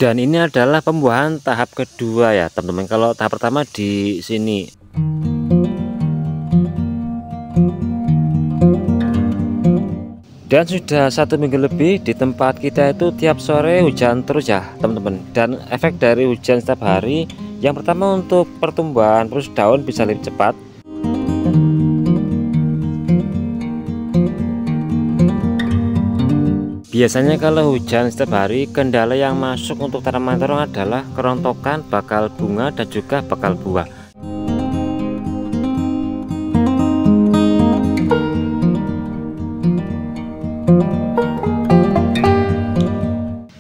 Dan ini adalah pembuahan tahap kedua ya teman-teman. Kalau tahap pertama di sini. Dan sudah 1 minggu lebih di tempat kita itu tiap sore hujan terus ya teman-teman. Dan efek dari hujan setiap hari, yang pertama untuk pertumbuhan terus daun bisa lebih cepat. Biasanya kalau hujan setiap hari, kendala yang masuk untuk tanaman terong adalah kerontokan, bakal bunga, dan juga bakal buah.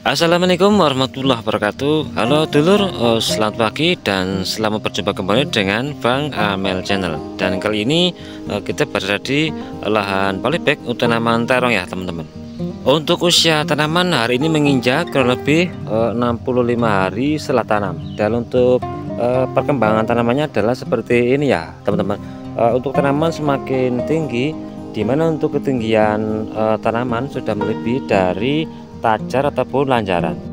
Assalamualaikum warahmatullahi wabarakatuh. Halo dulur, selamat pagi dan selamat berjumpa kembali dengan Bang Amel Channel. Dan kali ini kita berada di lahan polybag untuk tanaman terong ya teman-teman. Untuk usia tanaman hari ini menginjak kurang lebih 65 hari setelah tanam. Dan untuk perkembangan tanamannya adalah seperti ini ya teman-teman. Untuk tanaman semakin tinggi, dimana untuk ketinggian tanaman sudah melebihi dari tajar ataupun lanjaran.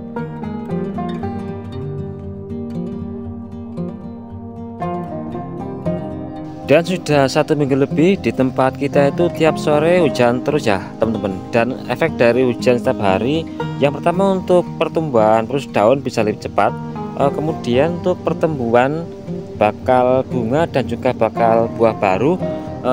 Dan sudah 1 minggu lebih di tempat kita itu tiap sore hujan terus ya teman-teman. Dan efek dari hujan setiap hari, yang pertama untuk pertumbuhan terus daun bisa lebih cepat, kemudian untuk pertumbuhan bakal bunga dan juga bakal buah baru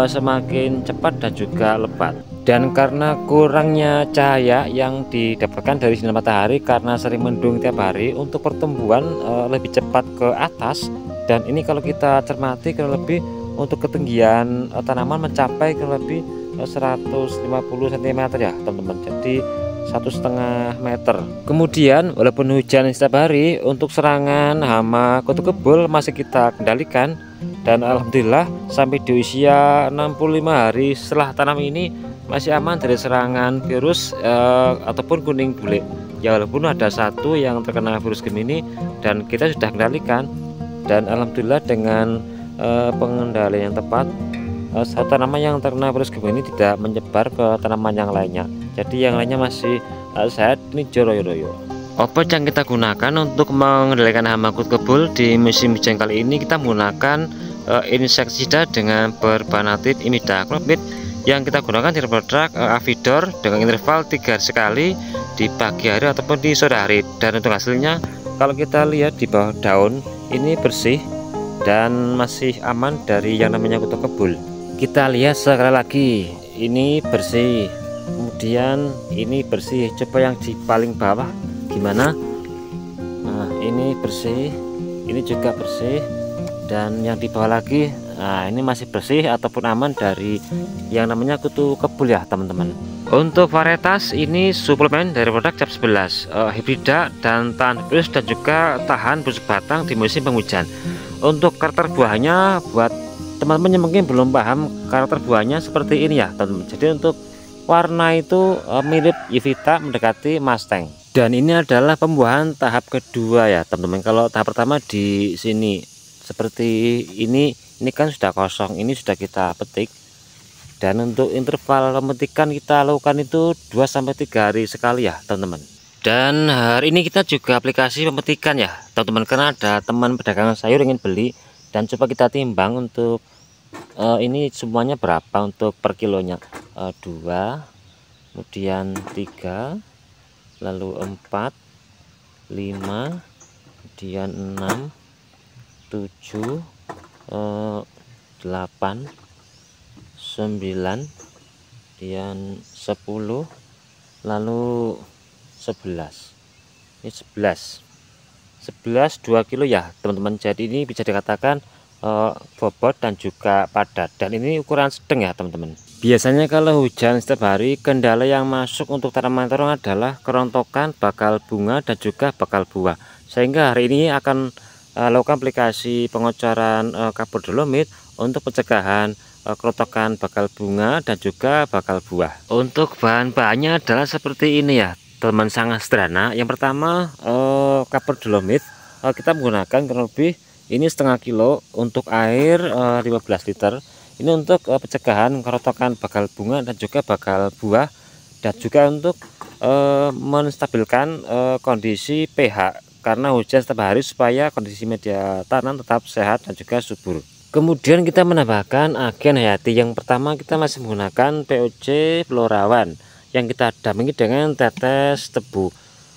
semakin cepat dan juga lebat. Dan karena kurangnya cahaya yang didapatkan dari sinar matahari karena sering mendung tiap hari, untuk pertumbuhan lebih cepat ke atas. Dan ini kalau kita cermati kurang lebih untuk ketinggian tanaman mencapai kurang lebih 150 cm ya teman-teman, jadi 1,5 meter. Kemudian walaupun hujan setiap hari, untuk serangan hama kutu kebul masih kita kendalikan. Dan alhamdulillah sampai di usia 65 hari setelah tanam ini masih aman dari serangan virus ataupun kuning bulik ya, walaupun ada satu yang terkena virus Gemini dan kita sudah kendalikan. Dan alhamdulillah dengan pengendalian yang tepat, satu tanaman yang terkena virus Gemini tidak menyebar ke tanaman yang lainnya, jadi yang lainnya masih sehat. Ini joroyo-royo. Obat yang kita gunakan untuk mengendalikan hama kutu kebul di musim hujan kali ini, kita menggunakan insektisida dengan berbanatit imidacloprid yang kita gunakan di produk Avidor dengan interval 3 hari sekali di pagi hari ataupun di sore hari. Dan untuk hasilnya, kalau kita lihat di bawah daun ini bersih dan masih aman dari yang namanya kutu kebul. Kita lihat sekali lagi, ini bersih, kemudian ini bersih. Coba yang di paling bawah gimana? Nah, ini bersih, ini juga bersih, dan yang di bawah lagi, nah ini masih bersih ataupun aman dari yang namanya kutu kebul ya teman-teman. Untuk varietas ini suplemen dari produk Cap 11, hibrida dan tahan virus dan juga tahan busuk batang di musim penghujan. Untuk karakter buahnya, buat teman-teman yang mungkin belum paham karakter buahnya seperti ini ya teman-teman. Jadi untuk warna itu mirip Yevita mendekati Mustang. Dan ini adalah pembuahan tahap kedua ya teman-teman. Kalau tahap pertama di sini seperti ini kan sudah kosong, ini sudah kita petik. Dan untuk interval pemetikan kita lakukan itu 2-3 hari sekali ya teman-teman. Dan hari ini kita juga aplikasi pemetikan ya teman-teman, karena ada teman pedagang sayur ingin beli, dan coba kita timbang untuk ini semuanya berapa untuk per kilonya. 2, kemudian 3, lalu 4, 5, kemudian 6, 7, 8, 9, kemudian 10, lalu 11. Ini 11 2 kilo ya teman-teman. Jadi ini bisa dikatakan bobot dan juga padat, dan ini ukuran sedang ya teman-teman. Biasanya kalau hujan setiap hari, kendala yang masuk untuk tanaman terong adalah kerontokan, bakal bunga, dan juga bakal buah. Sehingga hari ini akan lakukan aplikasi pengocoran kapur dolomit untuk pencegahan kerontokan bakal bunga dan juga bakal buah. Untuk bahan-bahannya adalah seperti ini ya teman, sangat sederhana. Yang pertama kapur dolomit, kita menggunakan kurang lebih ini setengah kilo untuk air 15 liter. Ini untuk pencegahan kerontokan bakal bunga dan juga bakal buah, dan juga untuk menstabilkan kondisi pH karena hujan setiap hari supaya kondisi media tanam tetap sehat dan juga subur. Kemudian kita menambahkan agen hayati. Yang pertama kita masih menggunakan POC Florawan yang kita dampingi dengan tetes tebu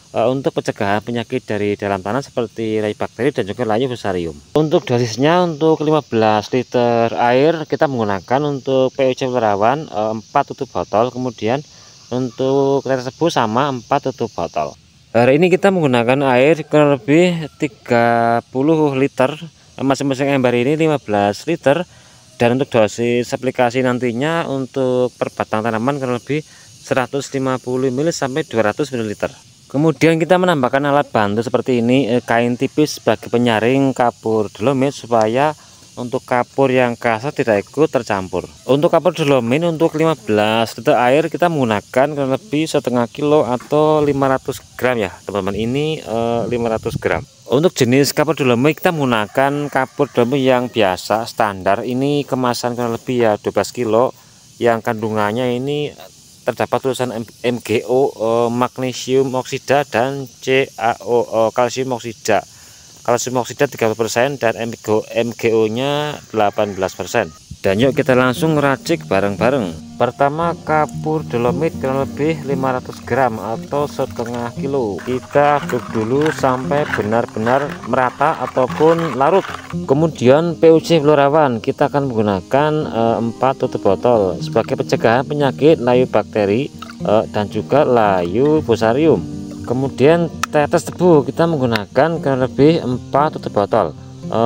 untuk pencegahan penyakit dari dalam tanah seperti rai bakteri dan juga layu fusarium. Untuk dosisnya untuk 15 liter air kita menggunakan untuk POC Florawan 4 tutup botol, kemudian untuk tetes tebu sama 4 tutup botol. Hari ini kita menggunakan air kurang lebih 30 liter, masing-masing ember ini 15 liter, dan untuk dosis aplikasi nantinya untuk per batang tanaman kurang lebih 150 ml sampai 200 ml. Kemudian kita menambahkan alat bantu seperti ini, kain tipis sebagai penyaring kapur dolomit supaya untuk kapur yang kasar tidak ikut tercampur. Untuk kapur dolomit untuk 15 liter air kita menggunakan kurang lebih setengah kilo atau 500 gram ya teman-teman. Ini 500 gram. Untuk jenis kapur dolomit kita menggunakan kapur dolomit yang biasa standar. Ini kemasan kurang lebih ya 12 kilo yang kandungannya ini terdapat tulisan MgO, magnesium oksida, dan CaO, kalsium oksida. Kalsium oksida 30% dan MgO nya 18%. Dan yuk kita langsung racik bareng-bareng. Pertama kapur dolomit kurang lebih 500 gram atau setengah kilo. Kita aduk dulu sampai benar-benar merata ataupun larut. Kemudian POC Florawan kita akan menggunakan 4 tutup botol sebagai pencegahan penyakit layu bakteri dan juga layu fusarium. Kemudian tetes tebu kita menggunakan kurang lebih 4 tutup botol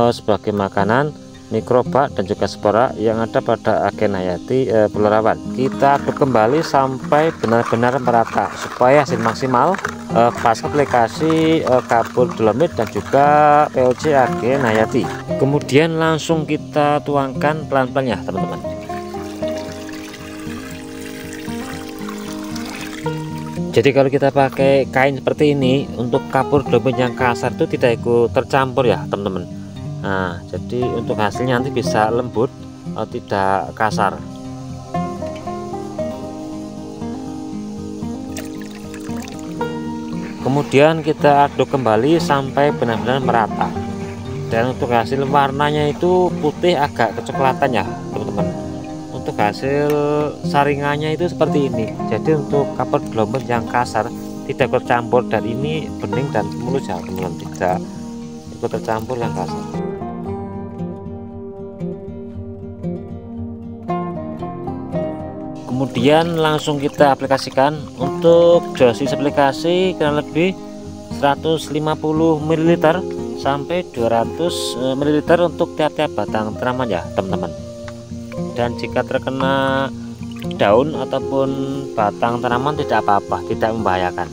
sebagai makanan mikroba dan juga spora yang ada pada agen hayati Florawan. Kita aduk kembali sampai benar-benar merata supaya hasil maksimal pas aplikasi kapur dolomit dan juga POC agen hayati. Kemudian langsung kita tuangkan pelan-pelan ya teman-teman. Jadi kalau kita pakai kain seperti ini untuk kapur dolomit yang kasar itu tidak ikut tercampur ya teman-teman. Nah, jadi untuk hasilnya nanti bisa lembut, tidak kasar. Kemudian kita aduk kembali sampai benar-benar merata. Dan untuk hasil warnanya itu putih agak kecoklatan ya, teman-teman. Untuk hasil saringannya itu seperti ini. Jadi untuk kapur dolomit yang kasar tidak tercampur, dan ini bening dan mulus ya, teman-teman. Tidak ikut tercampur yang kasar. Kemudian langsung kita aplikasikan. Untuk dosis aplikasi kurang lebih 150 ml sampai 200 ml untuk tiap-tiap batang tanaman ya teman-teman. Dan jika terkena daun ataupun batang tanaman tidak apa-apa, tidak membahayakan.